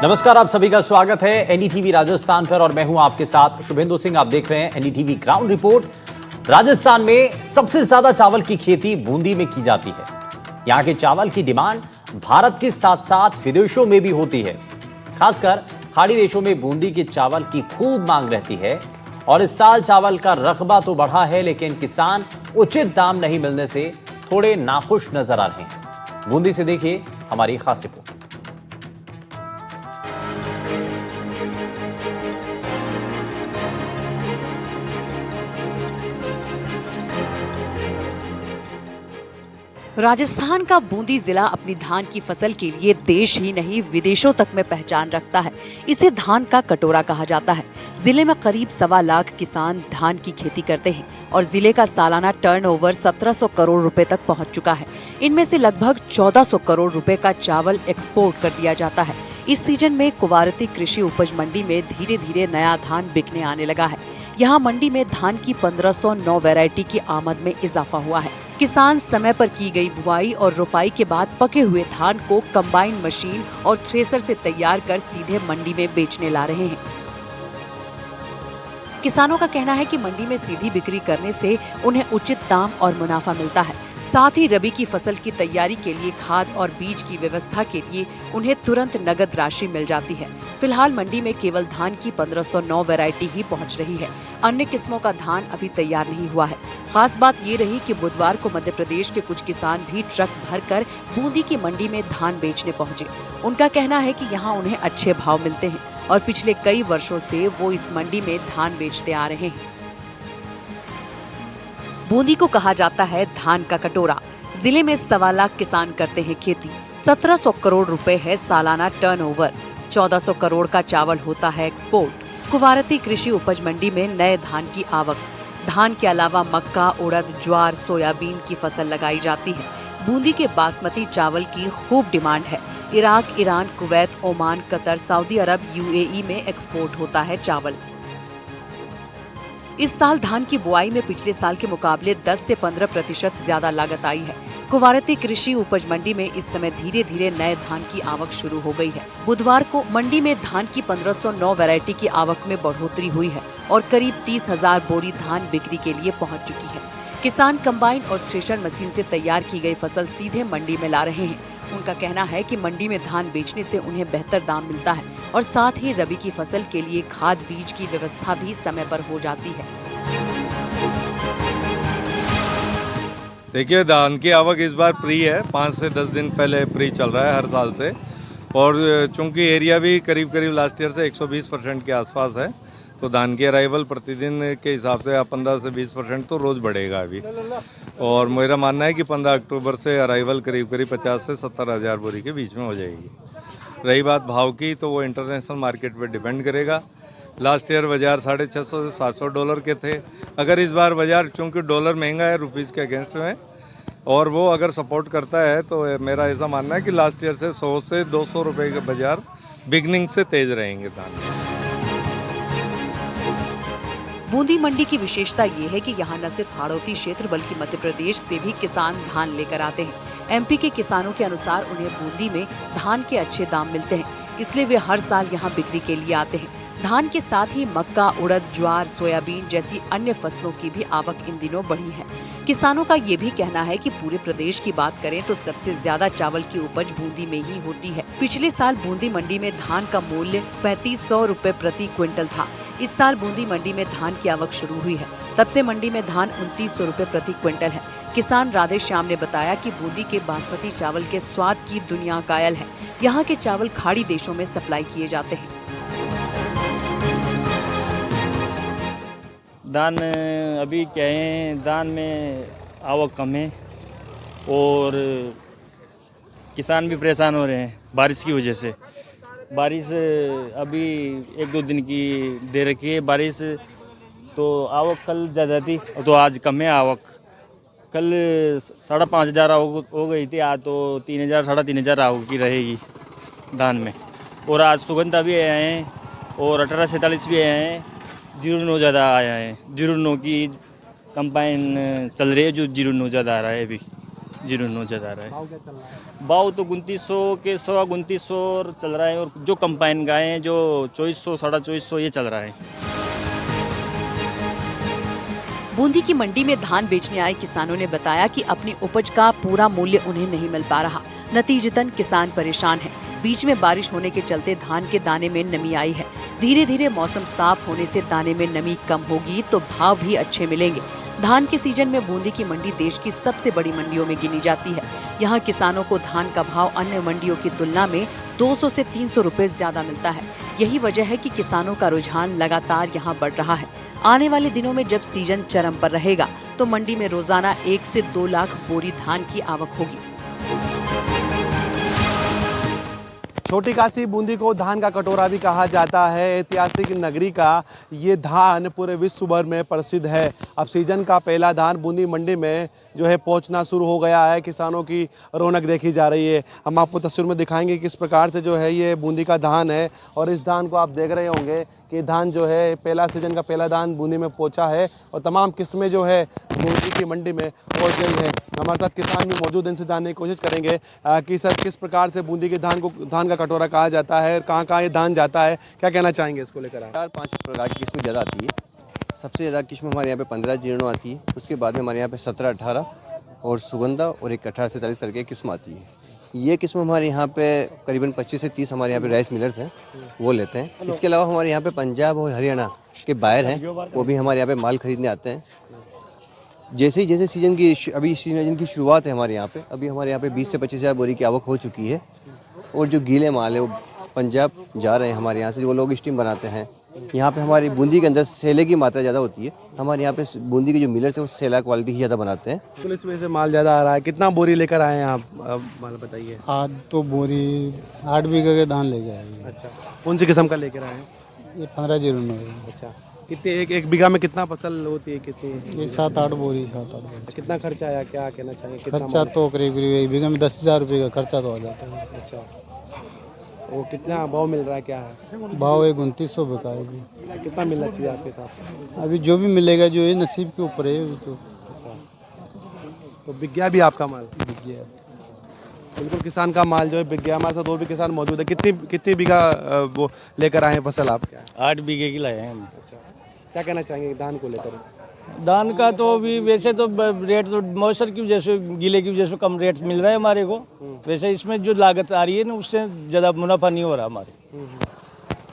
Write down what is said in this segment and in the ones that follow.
नमस्कार, आप सभी का स्वागत है एनडीटीवी राजस्थान पर और मैं हूं आपके साथ शुभेंदु सिंह। आप देख रहे हैं एनडीटीवी ग्राउंड रिपोर्ट। राजस्थान में सबसे ज्यादा चावल की खेती बूंदी में की जाती है। यहां के चावल की डिमांड भारत के साथ साथ विदेशों में भी होती है। खासकर खाड़ी देशों में बूंदी के चावल की खूब मांग रहती है और इस साल चावल का रकबा तो बढ़ा है, लेकिन किसान उचित दाम नहीं मिलने से थोड़े नाखुश नजर आ रहे हैं। बूंदी से देखिए हमारी खास रिपोर्ट। राजस्थान का बूंदी जिला अपनी धान की फसल के लिए देश ही नहीं विदेशों तक में पहचान रखता है। इसे धान का कटोरा कहा जाता है। जिले में करीब 1.25 लाख किसान धान की खेती करते हैं और जिले का सालाना टर्नओवर 1700 करोड़ रुपए तक पहुंच चुका है। इनमें से लगभग 1400 करोड़ रुपए का चावल एक्सपोर्ट कर दिया जाता है। इस सीजन में कुवारती कृषि उपज मंडी में धीरे धीरे नया धान बिकने आने लगा है। यहाँ मंडी में धान की 1509 वैरायटी की आमद में इजाफा हुआ है। किसान समय पर की गई बुआई और रोपाई के बाद पके हुए धान को कंबाइन मशीन और थ्रेसर से तैयार कर सीधे मंडी में बेचने ला रहे हैं। किसानों का कहना है कि मंडी में सीधी बिक्री करने से उन्हें उचित दाम और मुनाफा मिलता है। साथ ही रबी की फसल की तैयारी के लिए खाद और बीज की व्यवस्था के लिए उन्हें तुरंत नगद राशि मिल जाती है। फिलहाल मंडी में केवल धान की 1509 वैरायटी ही पहुंच रही है। अन्य किस्मों का धान अभी तैयार नहीं हुआ है। खास बात ये रही कि बुधवार को मध्य प्रदेश के कुछ किसान भी ट्रक भरकर बूंदी की मंडी में धान बेचने पहुंचे। उनका कहना है कि यहाँ उन्हें अच्छे भाव मिलते हैं और पिछले कई वर्षों से वो इस मंडी में धान बेचते आ रहे हैं। बूंदी को कहा जाता है धान का कटोरा। जिले में 1.25 लाख किसान करते हैं खेती। 1700 करोड़ रुपए है सालाना टर्नओवर। 1400 करोड़ का चावल होता है एक्सपोर्ट। कुवारती कृषि उपज मंडी में नए धान की आवक। धान के अलावा मक्का, उड़द, ज्वार, सोयाबीन की फसल लगाई जाती है। बूंदी के बासमती चावल की खूब डिमांड है। Iraq, Iran, Kuwait, Oman, Qatar, Saudi Arab, UAE में एक्सपोर्ट होता है चावल। इस साल धान की बुआई में पिछले साल के मुकाबले 10 से 15% ज्यादा लागत आई है। कुवारती कृषि उपज मंडी में इस समय धीरे धीरे नए धान की आवक शुरू हो गई है। बुधवार को मंडी में धान की 1509 वैरायटी की आवक में बढ़ोतरी हुई है और करीब 30,000 बोरी धान बिक्री के लिए पहुंच चुकी है। किसान कंबाइन और थ्रेशर मशीन से तैयार की गई फसल सीधे मंडी में ला रहे हैं। उनका कहना है कि मंडी में धान बेचने से उन्हें बेहतर दाम मिलता है और साथ ही रबी की फसल के लिए खाद बीज की व्यवस्था भी समय पर हो जाती है। देखिए, धान की आवक इस बार प्री है। 5 से 10 दिन पहले प्री चल रहा है हर साल से, और चूंकि एरिया भी करीब करीब लास्ट ईयर से 120% के आसपास है, तो धान की अराइवल प्रतिदिन के हिसाब से 15 से 20% तो रोज़ बढ़ेगा अभी। और मेरा मानना है कि 15 अक्टूबर से अराइवल करीब करीब 50 से 70 हज़ार बोरी के बीच में हो जाएगी। रही बात भाव की, तो वो इंटरनेशनल मार्केट पे डिपेंड करेगा। लास्ट ईयर बाजार $650 से $700 के थे। अगर इस बार बाजार, चूँकि डॉलर महंगा है रुपीज़ के अगेंस्ट में, और वो अगर सपोर्ट करता है, तो मेरा ऐसा मानना है कि लास्ट ईयर से 100 से 200 रुपये के बाजार बिगनिंग से तेज रहेंगे धान। बूंदी मंडी की विशेषता ये है कि यहाँ न सिर्फ हाड़ौती क्षेत्र बल्कि मध्य प्रदेश से भी किसान धान लेकर आते हैं। एमपी के किसानों के अनुसार उन्हें बूंदी में धान के अच्छे दाम मिलते हैं, इसलिए वे हर साल यहाँ बिक्री के लिए आते हैं। धान के साथ ही मक्का, उड़द, ज्वार, सोयाबीन जैसी अन्य फसलों की भी आवक इन दिनों बढ़ी है। किसानों का ये भी कहना है कि पूरे प्रदेश की बात करें तो सबसे ज्यादा चावल की उपज बूंदी में ही होती है। पिछले साल बूंदी मंडी में धान का मूल्य 3500 रुपए प्रति क्विंटल था। इस साल बूंदी मंडी में धान की आवक शुरू हुई है, तब से मंडी में धान 2900 रुपए प्रति क्विंटल है। किसान राधे श्याम ने बताया कि बूंदी के बासमती चावल के स्वाद की दुनिया कायल है। यहाँ के चावल खाड़ी देशों में सप्लाई किए जाते हैं। दान अभी क्या है, दान में आवक कम है और किसान भी परेशान हो रहे हैं बारिश की वजह से। बारिश अभी 1-2 दिन की दे रखी है बारिश, तो आवक कल ज़्यादा थी तो आज कम है आवक। कल 5,500 हो गई थी, आज तो 3,000 3,500 आवक की रहेगी धान में। और आज सुगंधा भी आए हैं और 1846 भी आए हैं। 09 ज़्यादा आया है। 09 की कंबाइन चल रही है, जो 09 ज़्यादा आ रहा है अभी 1509 जा रहा है। भाव क्या चल रहा है? भाव तो 2900 के 2900 चल रहा है, और जो कंपाइन गाय हैं जो 2400 2450 ये चल रहा है। बूंदी की मंडी में धान बेचने आए किसानों ने बताया कि अपनी उपज का पूरा मूल्य उन्हें नहीं मिल पा रहा। नतीजतन किसान परेशान है। बीच में बारिश होने के चलते धान के दाने में नमी आई है। धीरे धीरे मौसम साफ होने से दाने में नमी कम होगी तो भाव भी अच्छे मिलेंगे। धान के सीजन में बूंदी की मंडी देश की सबसे बड़ी मंडियों में गिनी जाती है। यहाँ किसानों को धान का भाव अन्य मंडियों की तुलना में 200 से 300 रुपए ज्यादा मिलता है। यही वजह है कि किसानों का रुझान लगातार यहाँ बढ़ रहा है। आने वाले दिनों में जब सीजन चरम पर रहेगा तो मंडी में रोजाना 1 से 2 लाख बोरी धान की आवक होगी। छोटी काशी बूंदी को धान का कटोरा भी कहा जाता है। ऐतिहासिक नगरी का ये धान पूरे विश्व भर में प्रसिद्ध है। अब सीजन का पहला धान बूंदी मंडी में जो है पहुंचना शुरू हो गया है। किसानों की रौनक देखी जा रही है। हम आपको तस्वीर में दिखाएंगे किस प्रकार से जो है ये बूंदी का धान है। और इस धान को आप देख रहे होंगे कि धान जो है पहला सीजन का पहला धान बूंदी में पहुंचा है और तमाम किस्में जो है बूंदी की मंडी में पहुंच गई है। हमारे साथ किसान भी मौजूद, इनसे जानने की कोशिश करेंगे कि सर किस प्रकार से बूंदी के धान का कटोरा कहा जाता है, कहाँ कहाँ ये धान जाता है, क्या कहना चाहेंगे इसको लेकर आप? 4-5 प्रकार की किस्में ज़्यादा आती है। सबसे ज़्यादा किस्म हमारे यहाँ पे 15 आती है। उसके बाद में हमारे यहाँ पे 17-18 और सुगंधा और एक 18 से 40 करके किस्म आती है। ये किस्म हमारे यहाँ पे करीबन 25 से 30 हमारे यहाँ पे राइस मिलर्स हैं, वो लेते हैं। इसके अलावा हमारे यहाँ पे पंजाब और हरियाणा के बायर हैं, वो भी हमारे यहाँ पे माल खरीदने आते हैं। जैसे सीजन की अभी सीजन की शुरुआत है हमारे यहाँ पे, अभी हमारे यहाँ पे 20 से 25 हज़ार बोरी की आवक हो चुकी है। और जो गीले माल है वो पंजाब जा रहे हैं हमारे यहाँ से, वो लोग स्टीम बनाते हैं। यहाँ पे हमारी बूंदी के अंदर सेले की मात्रा ज़्यादा होती है। हमारे यहाँ पे बूंदी के जो मिलर्स हैं वो सेला क्वालिटी ही ज़्यादा बनाते हैं। पुलिस में से माल ज़्यादा आ रहा है। कितना बोरी लेकर आए हैं आप? माल बताइए। आज तो बोरी 8 बीघा के धान लेके आए हैं। अच्छा, कौन सी किस्म का लेकर आए हैं? ये 1509 है। अच्छा, कितने एक बीघा में कितना फसल होती है? कितनी? ये 7-8 बोरी 7-8 बोरी। कितना खर्चा आया, क्या कहना चाहिए? कितना खर्चा तो करीब एक बीघा में 10,000 रुपये का खर्चा तो आ जाता है। अच्छा, वो कितना भाव मिल रहा है, क्या है भाव? 2900 बिकाएगी। कितना मिलना चाहिए आपके हिसाब से? अभी जो भी मिलेगा, जो ये नसीब के ऊपर है अभी तो। अच्छा, तो बिक गया भी आपका माल? बिक गया। बिल्कुल, किसान का माल जो है बिक गया। हमारे साथ और भी किसान मौजूद है। कितनी बीघा वो लेकर आए हैं फसल आप? क्या 8 बीघे की लाए हैं हम। अच्छा, क्या कहना चाहेंगे धान को लेकर? धान का तो अभी वैसे तो रेट तो मौसम की वजह से, गीले की वजह से कम रेट मिल रहा है हमारे को। वैसे इसमें जो लागत आ रही है ना, उससे ज़्यादा मुनाफा नहीं हो रहा हमारे।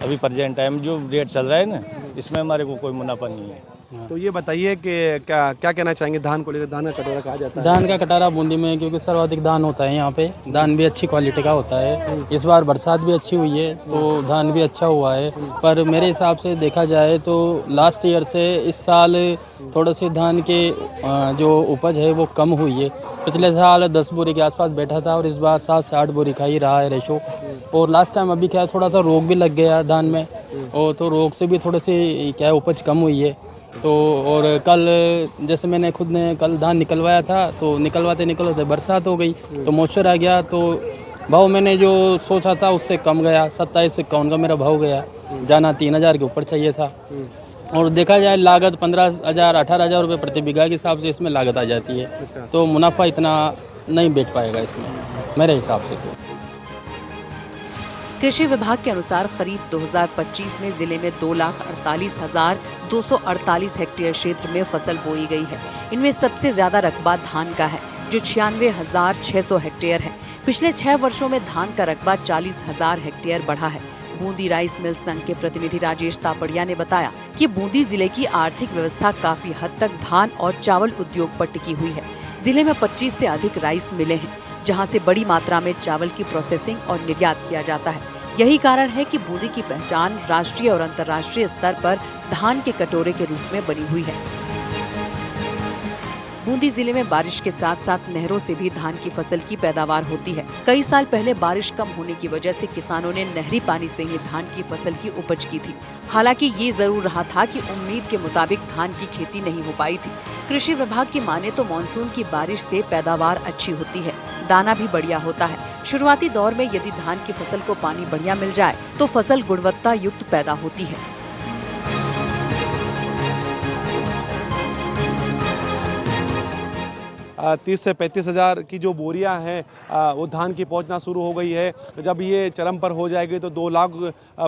अभी प्रेजेंट टाइम जो रेट चल रहा है ना, इसमें हमारे को कोई मुनाफा नहीं है। तो ये बताइए कि क्या कहना चाहेंगे धान को लेकर? धान का कटोरा कहा जाता है। धान का कटोरा बूंदी में क्योंकि सर्वाधिक धान होता है यहाँ पे। धान भी अच्छी क्वालिटी का होता है। इस बार बरसात भी अच्छी हुई है तो धान भी अच्छा हुआ है। पर मेरे हिसाब से देखा जाए तो लास्ट ईयर से इस साल थोड़े से धान के जो उपज है वो कम हुई है। पिछले साल 10 बोरी के आसपास बैठा था और इस बार 7 से 8 बोरी का ही रहा है रेशो। और लास्ट टाइम अभी क्या थोड़ा सा रोग भी लग गया धान में, और तो रोग से भी थोड़ी सी क्या उपज कम हुई है। तो और कल जैसे मैंने खुद ने कल धान निकलवाया था तो निकलवाते बरसात हो गई तो मॉइस्चर आ गया, तो भाव मैंने जो सोचा था उससे कम गया। 27-51 का मेरा भाव गया। जाना 3,000 के ऊपर चाहिए था। और देखा जाए लागत 15,000-18,000 रुपये प्रति बीघा के हिसाब से इसमें लागत आ जाती है। तो मुनाफा इतना नहीं बैठ पाएगा इसमें मेरे हिसाब से। तो कृषि विभाग के अनुसार खरीफ 2025 में जिले में 2,48,248 हेक्टेयर क्षेत्र में फसल बोई गई है। इनमें सबसे ज्यादा रकबा धान का है जो 96,600 हेक्टेयर है। पिछले 6 वर्षों में धान का रकबा 40,000 हेक्टेयर बढ़ा है। बूंदी राइस मिल संघ के प्रतिनिधि राजेश तापड़िया ने बताया कि बूंदी जिले की आर्थिक व्यवस्था काफी हद तक धान और चावल उद्योग पर टिकी हुई है। जिले में 25 से अधिक राइस मिलें हैं जहां से बड़ी मात्रा में चावल की प्रोसेसिंग और निर्यात किया जाता है। यही कारण है कि बूंदी की पहचान राष्ट्रीय और अंतर्राष्ट्रीय स्तर पर धान के कटोरे के रूप में बनी हुई है। बूंदी जिले में बारिश के साथ साथ नहरों से भी धान की फसल की पैदावार होती है। कई साल पहले बारिश कम होने की वजह से किसानों ने नहरी पानी से ही धान की फसल की उपज की थी। हालांकि ये जरूर रहा था कि उम्मीद के मुताबिक धान की खेती नहीं हो पाई थी। कृषि विभाग की माने तो मानसून की बारिश से पैदावार अच्छी होती है, दाना भी बढ़िया होता है। शुरुआती दौर में यदि धान की फसल को पानी बढ़िया मिल जाए तो फसल गुणवत्ता युक्त पैदा होती है। 30 से 35 हज़ार की जो बोरियां हैं वो धान की पहुंचना शुरू हो गई है। जब ये चरम पर हो जाएगी तो 2 लाख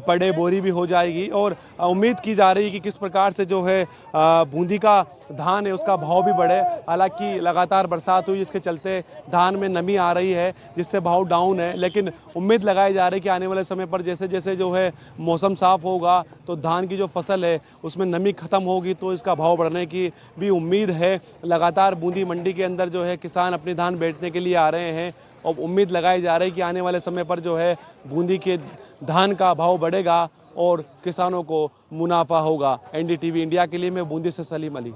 पर डे बोरी भी हो जाएगी और उम्मीद की जा रही है कि किस प्रकार से जो है बूंदी का धान है उसका भाव भी बढ़े। हालांकि लगातार बरसात हुई जिसके चलते धान में नमी आ रही है जिससे भाव डाउन है, लेकिन उम्मीद लगाई जा रही है कि आने वाले समय पर जैसे जैसे जो है मौसम साफ होगा तो धान की जो फसल है उसमें नमी खत्म होगी तो इसका भाव बढ़ने की भी उम्मीद है। लगातार बूंदी मंडी के अंदर जो है किसान अपनी धान बेचने के लिए आ रहे हैं और उम्मीद लगाई जा रही है कि आने वाले समय पर जो है बूंदी के धान का भाव बढ़ेगा और किसानों को मुनाफा होगा। NDTV इंडिया के लिए मैं बूंदी से सलीम अली।